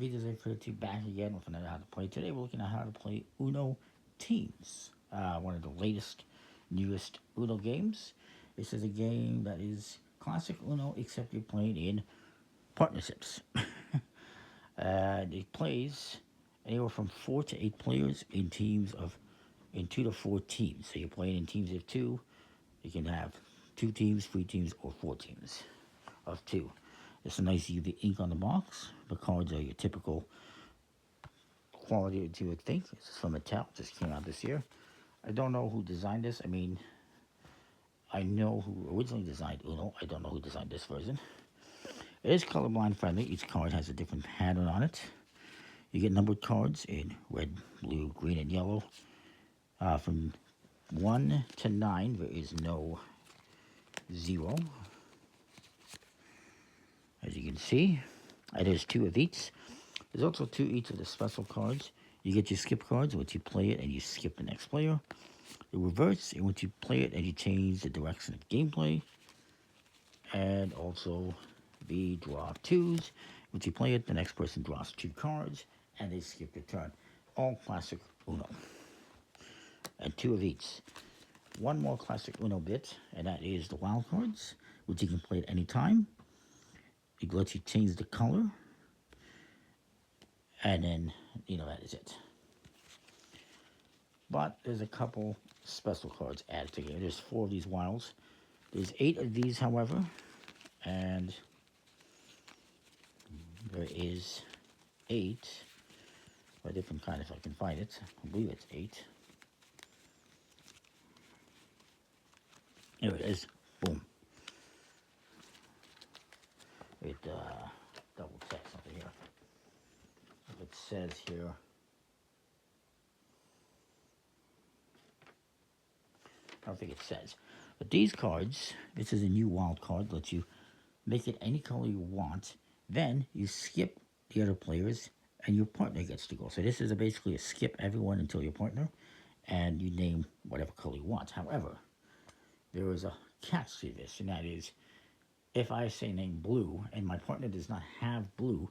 Videos I put you back again with another how to play. Today we're looking at how to play Uno Teams, one of the latest, newest Uno games. This is a game that is classic Uno, except you're playing in partnerships. It plays anywhere from 4 to 8 players in 2 to 4 teams. So you're playing in teams of two. You can have 2 teams, 3 teams, or 4 teams of two. It's a nice UV ink on the box. The cards are your typical quality that you would think. This is from Mattel. Just came out this year. I don't know who designed this. I mean, I know who originally designed Uno. I don't know who designed this version. It is colorblind friendly. Each card has a different pattern on it. You get numbered cards in red, blue, green, and yellow. From 1 to 9, there is no 0. As you can see, there's 2 of each. There's also 2 each of the special cards. You get your skip cards, once you play it and you skip the next player. The reverse, and once you play it and you change the direction of gameplay. And also the draw 2s. Once you play it, the next person draws 2 cards and they skip their turn. All classic Uno. And 2 of each. One more classic Uno bit, and that is the wild cards, which you can play at any time. It lets you change the color, and then, that is it. But there's a couple special cards added together. There's 4 of these wilds. There's 8 of these, however, and there is 8, a different kind if I can find it. I believe it's 8. Here it is. Boom. It double check something here. If it says here, I don't think it says. But these cards, this is a new wild card, lets you make it any color you want. Then you skip the other players and your partner gets to go. So this is basically a skip everyone until your partner, and you name whatever color you want. However, there is a catch to this, and that is, if I say name blue and my partner does not have blue,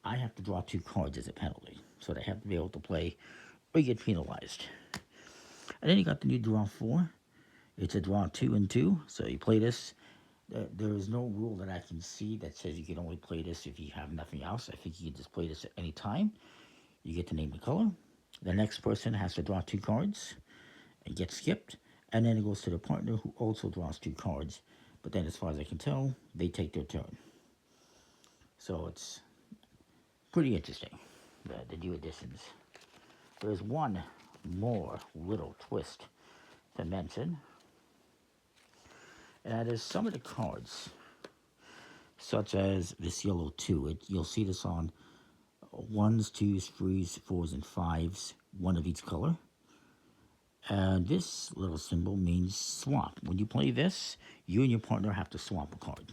I have to draw 2 cards as a penalty. So they have to be able to play or you get penalized. And then you got the new draw 4. It's a draw 2 and 2. So you play this. There is no rule that I can see that says you can only play this if you have nothing else. I think you can just play this at any time. You get to name the color. The next person has to draw 2 cards and get skipped. And then it goes to the partner who also draws 2 cards. But then as far as I can tell, they take their turn. So it's pretty interesting, the new additions. There's one more little twist to mention. And that is some of the cards, such as this yellow 2. You'll see this on 1s, 2s, 3s, 4s, and 5s, 1 of each color. And this little symbol means swap. When you play this, you and your partner have to swap a card.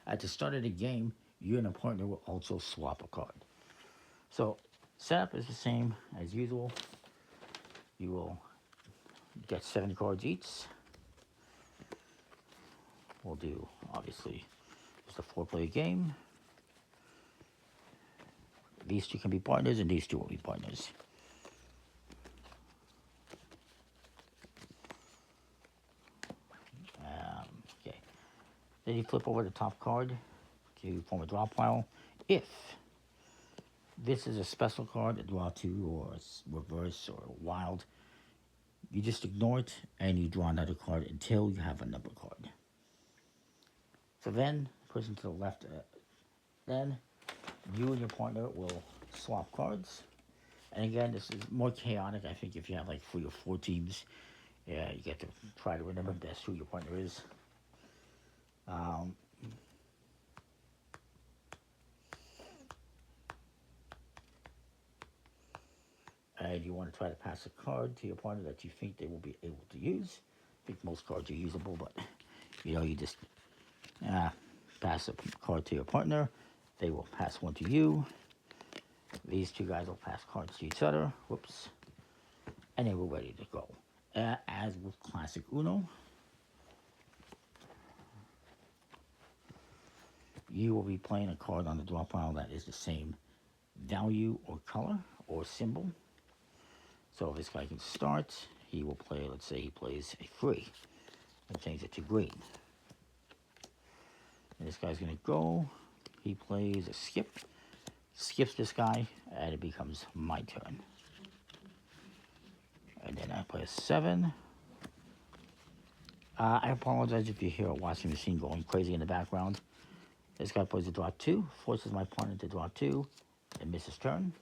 At the start of the game, you and a partner will also swap a card. So, setup is the same as usual. You will get 7 cards each. We'll do, obviously, just a 4-player game. These 2 can be partners, and these 2 will be partners. Then you flip over the top card to form a draw pile. If this is a special card, a draw 2 or a reverse or a wild, you just ignore it and you draw another card until you have a number card. So then, person to the left, then you and your partner will swap cards. And again, this is more chaotic. I think if you have like 3 or 4 teams, you get to try to remember best who your partner is. And you want to try to pass a card to your partner that you think they will be able to use. I think most cards are usable, but you just pass a card to your partner. They will pass one to you. These 2 guys will pass cards to each other. Whoops. And then we're ready to go. As with classic Uno, you will be playing a card on the draw pile that is the same value or color or symbol. So if this guy can start, he will play, let's say he plays a 3 and change it to green. And this guy's going to go, he plays a skip, skips this guy, and it becomes my turn. And then I play a 7. I apologize if you hear a washing machine going crazy in the background. This guy plays a draw 2, forces my partner to draw 2, and misses turn.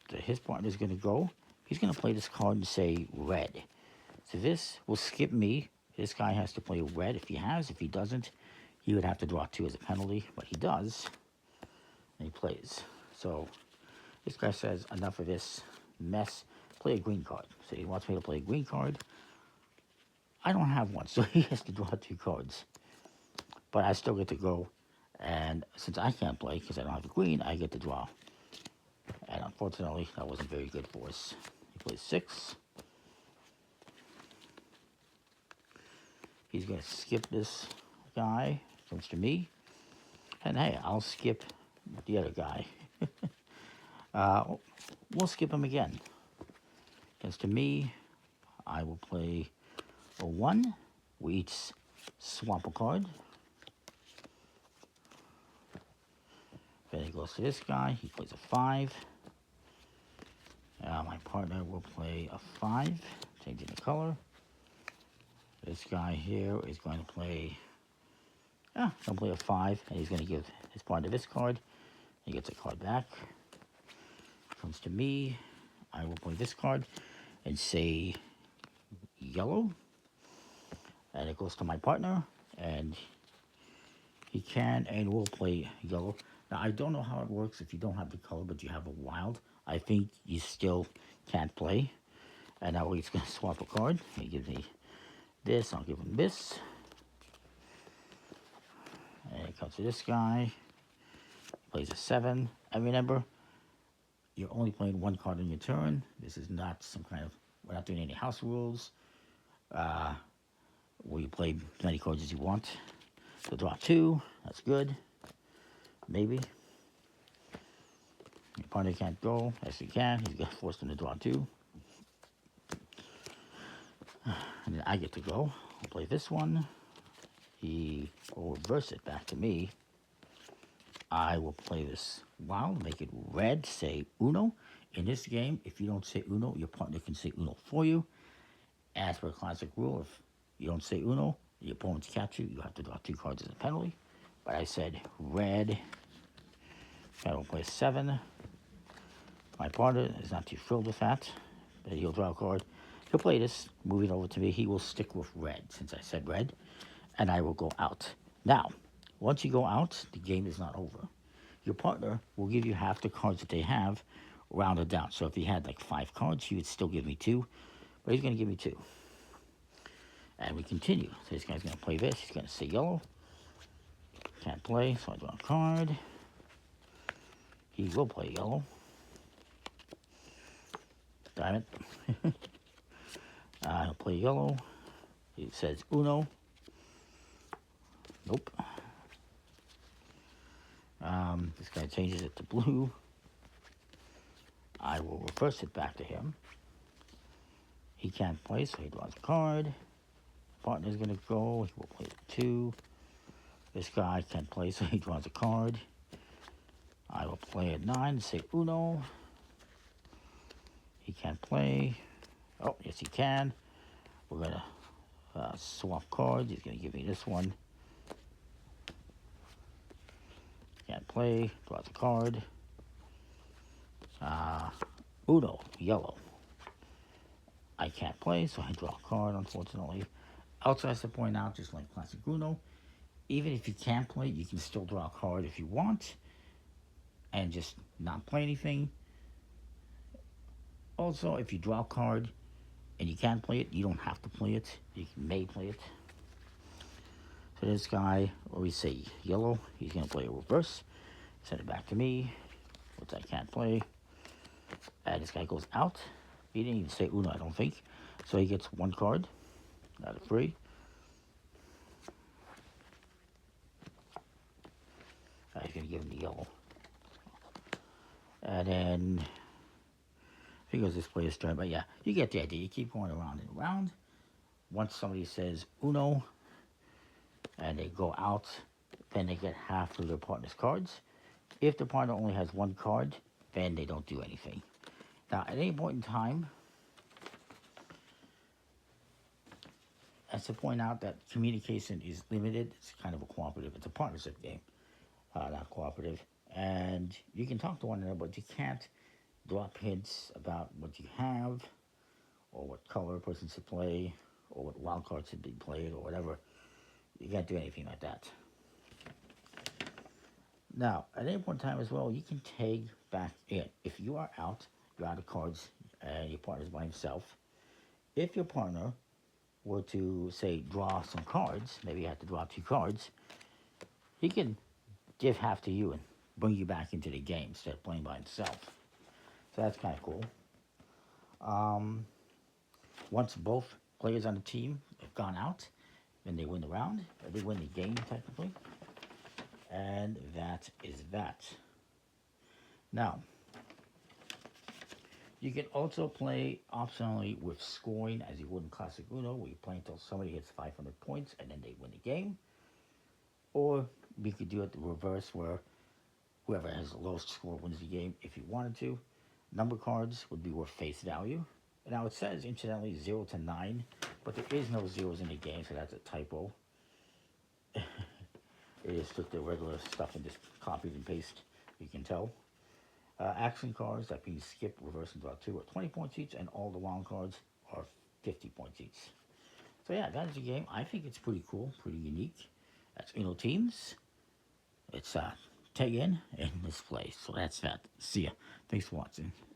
So his partner is going to go. He's going to play this card and say red. So this will skip me. This guy has to play red if he has. If he doesn't, he would have to draw 2 as a penalty, but he does. And he plays. So this guy says, enough of this mess. Play a green card. So he wants me to play a green card. I don't have one, so he has to draw 2 cards. But I still get to go. And since I can't play, because I don't have a green, I get to draw. And unfortunately, that wasn't very good for us. He plays 6. He's going to skip this guy. Comes to me. And hey, I'll skip the other guy. We'll skip him again. Comes to me. I will play a 1. We each swap a card. Then he goes to this guy. He plays a 5. My partner will play a 5, changing the color. This guy here is going to play, going to play a 5, and he's going to give his partner this card. He gets a card back. Comes to me. I will play this card and say yellow. And it goes to my partner, and he can and will play yellow. Now, I don't know how it works if you don't have the color, but you have a wild. I think you still can't play. And now he's going to swap a card. He gives me this. I'll give him this. And it comes to this guy. Plays a 7. And remember, you're only playing 1 card on your turn. This is not some kind of, we're not doing any house rules. Where you play as many cards as you want. So draw 2. That's good. Maybe. Your partner can't go. Yes, he can. He's going to force him to draw 2. And then I get to go. I'll play this one. He will reverse it back to me. I will play this wild, make it red, say Uno. In this game, if you don't say Uno, your partner can say Uno for you. As per classic rule, if you don't say Uno, the opponents catch you, you have to draw 2 cards as a penalty. But I said red. I will play 7. My partner is not too thrilled with that, but he'll draw a card. He'll play this, moving over to me. He will stick with red, since I said red, and I will go out. Now, once you go out, the game is not over. Your partner will give you half the cards that they have, rounded down. So if he had like 5 cards, he would still give me 2, but he's going to give me 2. And we continue. So this guy's going to play this. He's going to say yellow. Can't play, so I draw a card. He will play yellow. Damn it. He'll play yellow. He says Uno. Nope. This guy changes it to blue. I will reverse it back to him. He can't play, so he draws a card. Partner's going to go. He will play 2. This guy can't play, so he draws a card. I will play a 9, say Uno. He can't play. Oh, yes, he can. We're going to swap cards. He's going to give me this one. Can't play. Draws a card. Uno, yellow. I can't play, so I draw a card, unfortunately. Also, I have to point out, just like classic Uno, even if you can't play, you can still draw a card if you want and just not play anything. Also, if you draw a card and you can't play it, you don't have to play it. You may play it. So this guy, always say yellow. He's going to play a reverse. Send it back to me, which I can't play. And this guy goes out. He didn't even say Uno, I don't think. So he gets 1 card out of 3. give him the yellow. And then, I think it was this player's turn, but yeah, you get the idea. You keep going around and around. Once somebody says Uno, and they go out, then they get half of their partner's cards. If the partner only has one card, then they don't do anything. Now, at any point in time, as to point out that communication is limited, it's kind of a cooperative, it's a partnership game, not cooperative. And you can talk to one another, but you can't drop hints about what you have, or what color a person should play, or what wild cards should be played, or whatever. You can't do anything like that. Now, at any point in time as well, you can tag back in. If you are out, you're out of cards, and your partner's by himself. If your partner were to, say, draw some cards, maybe you have to draw 2 cards, he can give half to you and bring you back into the game instead of playing by himself. So that's kind of cool. Once both players on the team have gone out, then they win the round, or they win the game technically. And that is that. Now, you can also play optionally with scoring as you would in Classic Uno, where you play until somebody hits 500 points and then they win the game. Or we could do it the reverse, where whoever has the lowest score wins the game if you wanted to. Number cards would be worth face value. Now it says, incidentally, 0 to 9, but there is no zeros in the game, so that's a typo. It just took the regular stuff and just copied and pasted, you can tell. Action cards, that means skip, reverse, and draw 2 are 20 points each, and all the wild cards are 50 points each. So yeah, that is the game. I think it's pretty cool, pretty unique. That's Uno Teams. It's tag in this place. So that's that. See ya. Thanks for watching.